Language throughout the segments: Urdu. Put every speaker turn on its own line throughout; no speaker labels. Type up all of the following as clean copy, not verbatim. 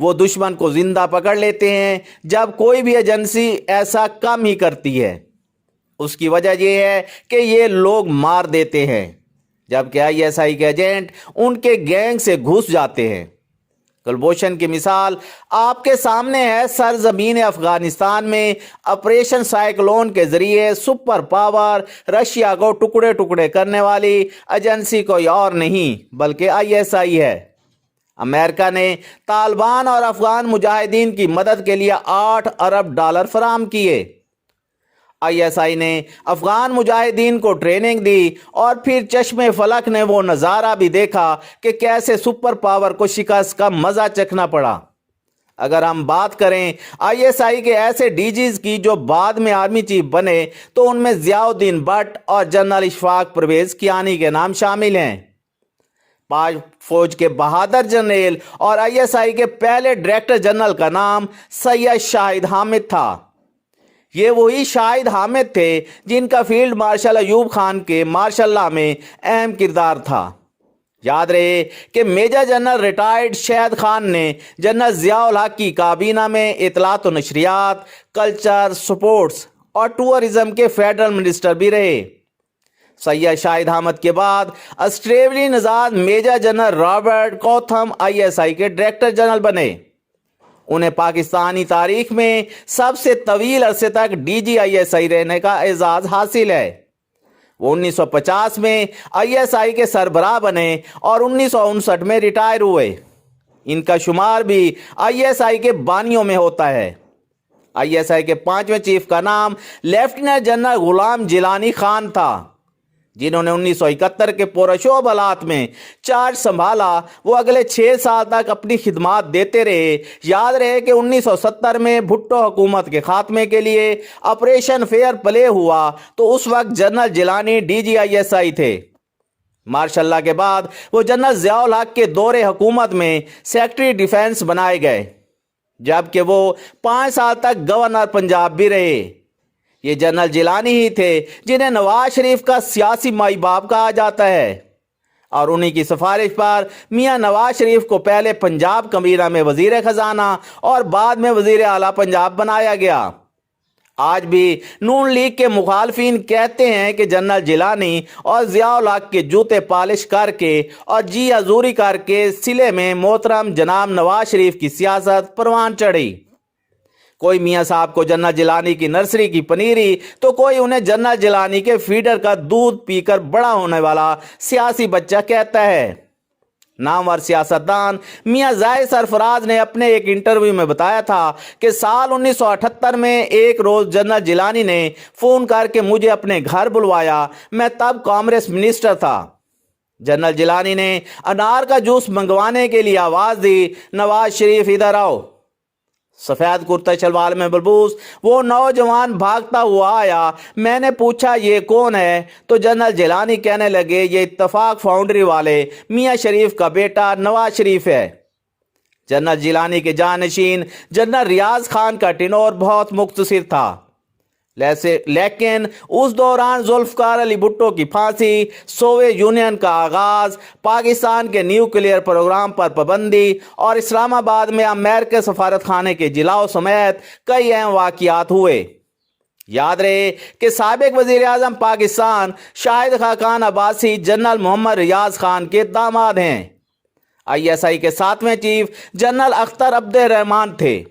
وہ دشمن کو زندہ پکڑ لیتے ہیں جب کوئی بھی ایجنسی ایسا کام ہی کرتی ہے۔ اس کی وجہ یہ ہے کہ یہ لوگ مار دیتے ہیں، جبکہ آئی ایس آئی کے ایجنٹ ان کے گینگ سے گھس جاتے ہیں۔ کلبھوشن کی مثال آپ کے سامنے ہے۔ سرزمین افغانستان میں آپریشن سائیکلون کے ذریعے سپر پاور رشیا کو ٹکڑے ٹکڑے کرنے والی ایجنسی کوئی اور نہیں بلکہ آئی ایس آئی ہے۔ امریکہ نے طالبان اور افغان مجاہدین کی مدد کے لیے $8 ارب فراہم کیے۔ آئی ایس آئی نے افغان مجاہدین کو ٹریننگ دی اور پھر چشم فلک نے وہ نظارہ بھی دیکھا کہ کیسے سپر پاور کو شکست کا مزہ چکھنا پڑا۔ اگر ہم بات کریں آئی ایس آئی کے ایسے ڈی جیز کی جو بعد میں آرمی چیف بنے تو ان میں ضیاء الدین بٹ اور جنرل اشفاق پرویز کیانی کے نام شامل ہیں۔ پاک فوج کے بہادر جنرل اور آئی ایس آئی کے پہلے ڈائریکٹر جنرل کا نام سید شاہد حامد تھا۔ یہ وہی شاہد حامد تھے جن کا فیلڈ مارشل ایوب خان کے مارشل لا میں اہم کردار تھا۔ یاد رہے کہ میجر جنرل ریٹائرڈ شہید خان نے جنرل ضیاء الحق کی کابینہ میں اطلاعات و نشریات، کلچر، سپورٹس اور ٹورزم کے فیڈرل منسٹر بھی رہے۔ سید شاہد حامد کے بعد آسٹریلوی نژاد major general Robert Cawthome I S I کے ڈائریکٹر جنرل بنے۔ انہیں پاکستانی تاریخ میں سب سے طویل عرصے تک ڈی جی آئی ایس آئی رہنے کا اعزاز حاصل ہے۔ وہ 1950 میں آئی ایس آئی کے سربراہ بنے اور 1959 میں ریٹائر ہوئے۔ ان کا شمار بھی آئی ایس آئی کے بانیوں میں ہوتا ہے۔ آئی ایس آئی کے 5ویں چیف کا نام لیفٹیننٹ جنرل غلام جیلانی خان تھا، جنہوں نے 1971 کے پرشوب حالات میں چارج سنبھالا۔ وہ اگلے 6 سال تک اپنی خدمات دیتے رہے۔ یاد رہے کہ 1970 میں بھٹو حکومت کے خاتمے کے لیے آپریشن فیئر پلے ہوا تو اس وقت general Jilani D G I S I تھے۔ مارشل لا کے بعد وہ جنرل ضیاء الحق کے دور حکومت میں سیکرٹری ڈیفنس بنائے گئے، جبکہ وہ 5 سال تک گورنر پنجاب بھی رہے۔ یہ جنرل جیلانی ہی تھے جنہیں نواز شریف کا سیاسی مائی باپ کہا جاتا ہے، اور انہی کی سفارش پر میاں نواز شریف کو پہلے پنجاب کابینہ میں وزیر خزانہ اور بعد میں وزیر اعلیٰ پنجاب بنایا گیا۔ آج بھی نون لیگ کے مخالفین کہتے ہیں کہ جنرل جیلانی اور ضیاء الحق کے جوتے پالش کر کے اور جی حضوری کر کے سلے میں محترم جناب نواز شریف کی سیاست پروان چڑھی۔ کوئی میاں صاحب کو جنرل جیلانی کی نرسری کی پنیری تو کوئی انہیں جنرل جیلانی کے فیڈر کا دودھ پی کر بڑا ہونے والا سیاسی بچہ کہتا ہے۔ نامور سیاستدان میاں زاہد سرفراز نے اپنے ایک انٹرویو میں بتایا تھا کہ سال 1978 میں ایک روز جنرل جیلانی نے فون کر کے مجھے اپنے گھر بلوایا، میں تب کانگریس منسٹر تھا۔ جنرل جیلانی نے انار کا جوس منگوانے کے لیے آواز دی، نواز شریف ادھر آؤ۔ سفید کرتا شلوار میں ملبوس وہ نوجوان بھاگتا ہوا آیا۔ میں نے پوچھا یہ کون ہے تو جنرل جیلانی کہنے لگے یہ اتفاق فاؤنڈری والے میاں شریف کا بیٹا نواز شریف ہے۔ جنرل جیلانی کے جانشین جنرل ریاض خان کا ٹینور بہت مختصر تھا، لیکن اس دوران ذوالفقار علی بھٹو کی پھانسی، سوویت یونین کا آغاز، پاکستان کے نیوکلیئر پروگرام پر پابندی اور اسلام آباد میں امریکہ سفارت خانے کے جلاؤ سمیت کئی اہم واقعات ہوئے۔ یاد رہے کہ سابق وزیر اعظم پاکستان شاہد خاقان عباسی جنرل محمد ریاض خان کے داماد ہیں۔ آئی ایس آئی کے 7ویں چیف جنرل اختر عبد الرحمان تھے۔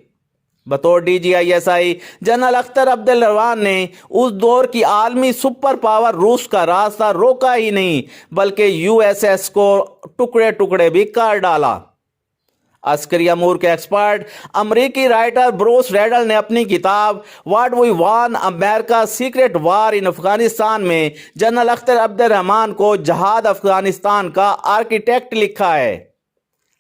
بطور D G I S I general Akhtar Abdul Rahman نے اس دور کی عالمی سپر پاور روس کا راستہ روکا ہی نہیں بلکہ یو ایس ایس کو ٹکڑے ٹکڑے بھی کر ڈالا۔ عسکری امور کے ایکسپرٹ امریکی رائٹر بروس ریڈل نے اپنی کتاب what we won America secret war in Afghanistan میں جنرل اختر عبد الرحمان کو جہاد افغانستان کا آرکیٹیکٹ لکھا ہے۔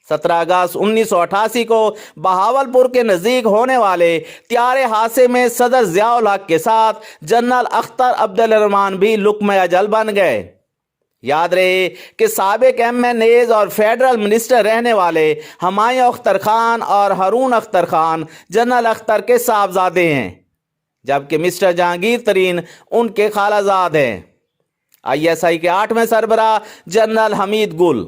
17 اگست 1988 کو بہاولپور کے نزدیک ہونے والے طیارے حادثے میں صدر ضیاء الحق کے ساتھ جنرل اختر عبد الرحمان بھی لقمہ اجل بن گئے۔ یاد رہے کہ سابق ایم این ایز اور فیڈرل منسٹر رہنے والے ہمایوں اختر خان اور ہارون اختر خان جنرل اختر کے صاحبزادے ہیں، جبکہ مسٹر جہانگیر ترین ان کے خالہ زاد ہیں۔ آئی ایس آئی کے 8ویں سربراہ جنرل حمید گل۔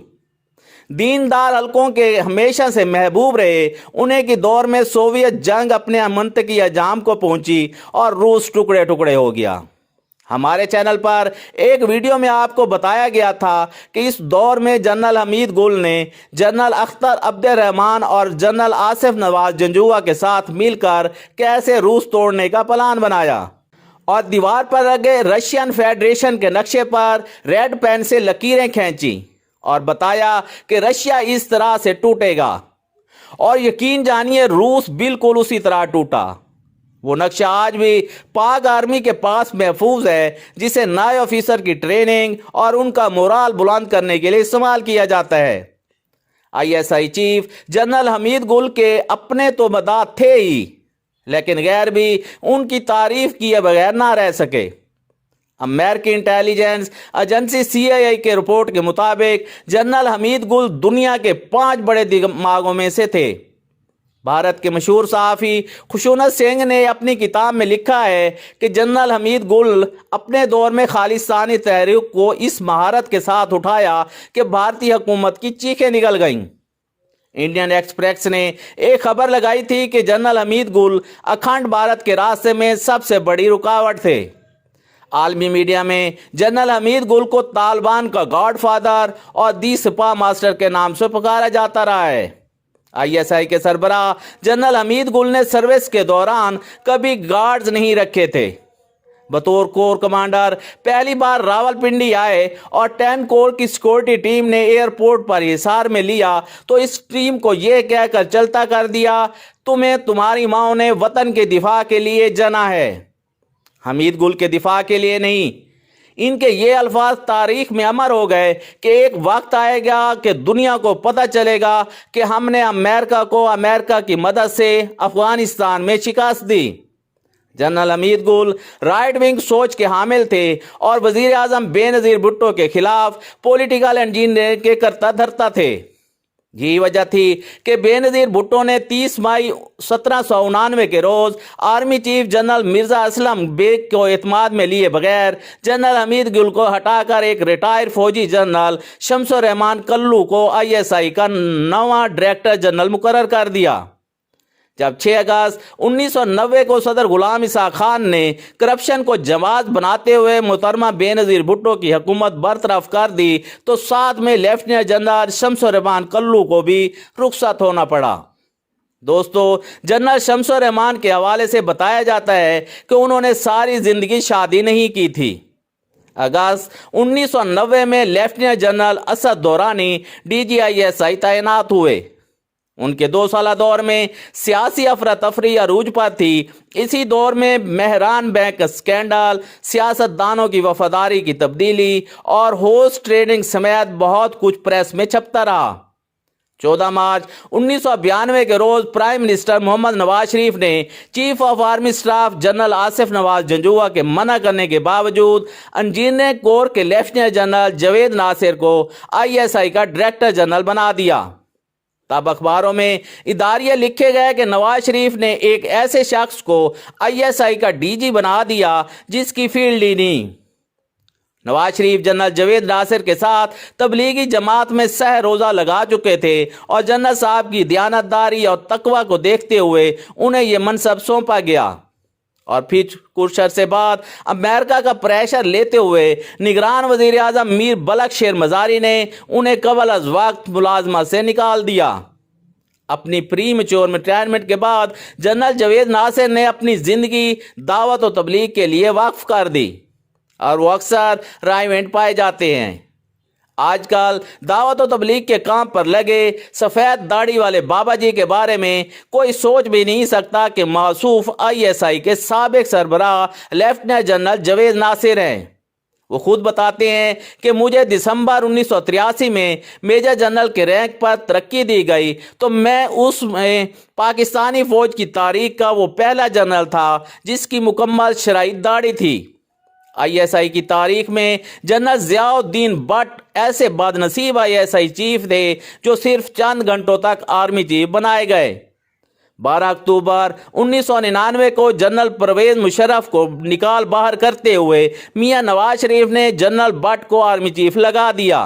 دیندار حلقوں کے ہمیشہ سے محبوب رہے، انہیں کی دور میں سوویت جنگ اپنے منطقی انجام کو پہنچی اور روس ٹکڑے ٹکڑے ہو گیا۔ ہمارے چینل پر ایک ویڈیو میں آپ کو بتایا گیا تھا کہ اس دور میں جنرل حمید گل نے جنرل اختر عبد الرحمان اور جنرل آصف نواز جنجوعہ کے ساتھ مل کر کیسے روس توڑنے کا پلان بنایا اور دیوار پر لگے رشین فیڈریشن کے نقشے پر ریڈ پین سے لکیریں کھینچی اور بتایا کہ رشیا اس طرح سے ٹوٹے گا، اور یقین جانیے روس بالکل اسی طرح ٹوٹا۔ وہ نقشہ آج بھی پاک آرمی کے پاس محفوظ ہے، جسے نئے آفیسر کی ٹریننگ اور ان کا مورال بلند کرنے کے لیے استعمال کیا جاتا ہے۔ ISI چیف جنرل حمید گل کے اپنے تو مداح تھے ہی، لیکن غیر بھی ان کی تعریف کیے بغیر نہ رہ سکے۔ امریکی انٹیلیجنس ایجنسی CIA کے رپورٹ کے مطابق جنرل حمید گل دنیا کے 5 بڑے دماغوں میں سے تھے۔ بھارت کے مشہور صحافی خشونت سنگھ نے اپنی کتاب میں لکھا ہے کہ جنرل حمید گل اپنے دور میں خالصتانی تحریک کو اس مہارت کے ساتھ اٹھایا کہ بھارتی حکومت کی چیخیں نکل گئیں۔ انڈین ایکسپریس نے ایک خبر لگائی تھی کہ جنرل حمید گل اکھنڈ بھارت کے راستے میں سب سے بڑی رکاوٹ تھے۔ عالمی میڈیا میں جنرل حمید گل کو طالبان کا گاڈ فادر اور دی سپاہ ماسٹر کے نام سے پکارا جاتا رہا ہے۔ ISI کے سربراہ جنرل حمید گل نے سروس کے دوران کبھی گارڈز نہیں رکھے تھے۔ بطور کور کمانڈر پہلی بار راولپنڈی آئے اور 10 کور کی سیکورٹی ٹیم نے ایئرپورٹ پر حصار میں لیا تو اس ٹیم کو یہ کہہ کر چلتا کر دیا، تمہیں تمہاری ماں نے وطن کے دفاع کے لیے جنا ہے، حمید گل کے دفاع کے لیے نہیں۔ ان کے یہ الفاظ تاریخ میں امر ہو گئے کہ ایک وقت آئے گا کہ دنیا کو پتہ چلے گا کہ ہم نے امریکہ کو امریکہ کی مدد سے افغانستان میں شکست دی۔ جنرل حمید گل رائٹ ونگ سوچ کے حامل تھے اور وزیر اعظم بے نظیر بھٹو کے خلاف پولیٹیکل انجینئرنگ کے کرتا دھرتا تھے۔ یہی وجہ تھی کہ بے نظیر بھٹو نے 30 مئی 1799 کے روز army chief general Mirza Aslam Beg کو اعتماد میں لیے بغیر جنرل حمید گل کو ہٹا کر ایک ریٹائر فوجی جنرل شمس الرحمان کلو کو ISI کا نواں ڈائریکٹر جنرل مقرر کر دیا۔ جب 6 اگست 1990 کو صدر غلام اسحاق خان نے کرپشن کو جواز بناتے ہوئے محترمہ بے نظیر بھٹو کی حکومت برطرف کر دی تو ساتھ میں لیفٹیننٹ جنرل شمس الرحمان کلو کو بھی رخصت ہونا پڑا۔ دوستو، جنرل شمس الرحمان کے حوالے سے بتایا جاتا ہے کہ انہوں نے ساری زندگی شادی نہیں کی تھی۔ اگست 1990 میں lieutenant general Asad Durrani DG ISI تعینات ہوئے۔ ان کے 2 سالہ دور میں سیاسی افراتفری عروج پر تھی۔ اسی دور میں مہران بینک اسکینڈل، سیاست دانوں کی وفاداری کی تبدیلی اور ہورس ٹریڈنگ سمیت بہت کچھ پریس میں چھپتا رہا۔ 14 مارچ 1992 کے روز پرائم منسٹر محمد نواز شریف نے chief of army staff general Asif Nawaz Janjua کے منع کرنے کے باوجود انجینئرنگ کور کے لیفٹیننٹ جنرل جاوید ناصر کو ISI کا ڈائریکٹر جنرل بنا دیا۔ تب اخباروں میں اداریے لکھے گئے کہ نواز شریف نے ایک ایسے شخص کو ISI کا DG بنا دیا جس کی فیلڈ ہی نہیں۔ نواز شریف جنرل جاوید ناصر کے ساتھ تبلیغی جماعت میں سہ روزہ لگا چکے تھے اور جنرل صاحب کی دیانتداری اور تقوی کو دیکھتے ہوئے انہیں یہ منصب سونپا گیا، اور پھر کچھ عرصے بعد امریکہ کا پریشر لیتے ہوئے نگران وزیر اعظم میر بلخ شیر مزاری نے انہیں قبل از وقت ملازمت سے نکال دیا۔ اپنی پری میچور ریٹائرمنٹ کے بعد جنرل جاوید ناصر نے اپنی زندگی دعوت و تبلیغ کے لیے وقف کر دی، اور وہ اکثر رائیونٹ پائے جاتے ہیں۔ آج کل دعوت و تبلیغ کے کام پر لگے سفید داڑھی والے بابا جی کے بارے میں کوئی سوچ بھی نہیں سکتا کہ موصوف ISI کے سابق سربراہ لیفٹیننٹ جنرل جاوید ناصر ہیں۔ وہ خود بتاتے ہیں کہ مجھے دسمبر 1983 میں میجر جنرل کے رینک پر ترقی دی گئی تو میں اس میں پاکستانی فوج کی تاریخ کا وہ پہلا جنرل تھا جس کی مکمل شرائط داڑھی تھی۔ ISI کی تاریخ میں جنرل ضیاء الدین بٹ ایسے بد نصیب ISI چیف تھے جو صرف چند گھنٹوں تک آرمی چیف بنائے گئے۔ 12 اکتوبر 1999 کو جنرل پرویز مشرف کو نکال باہر کرتے ہوئے میاں نواز شریف نے جنرل بٹ کو آرمی چیف لگا دیا۔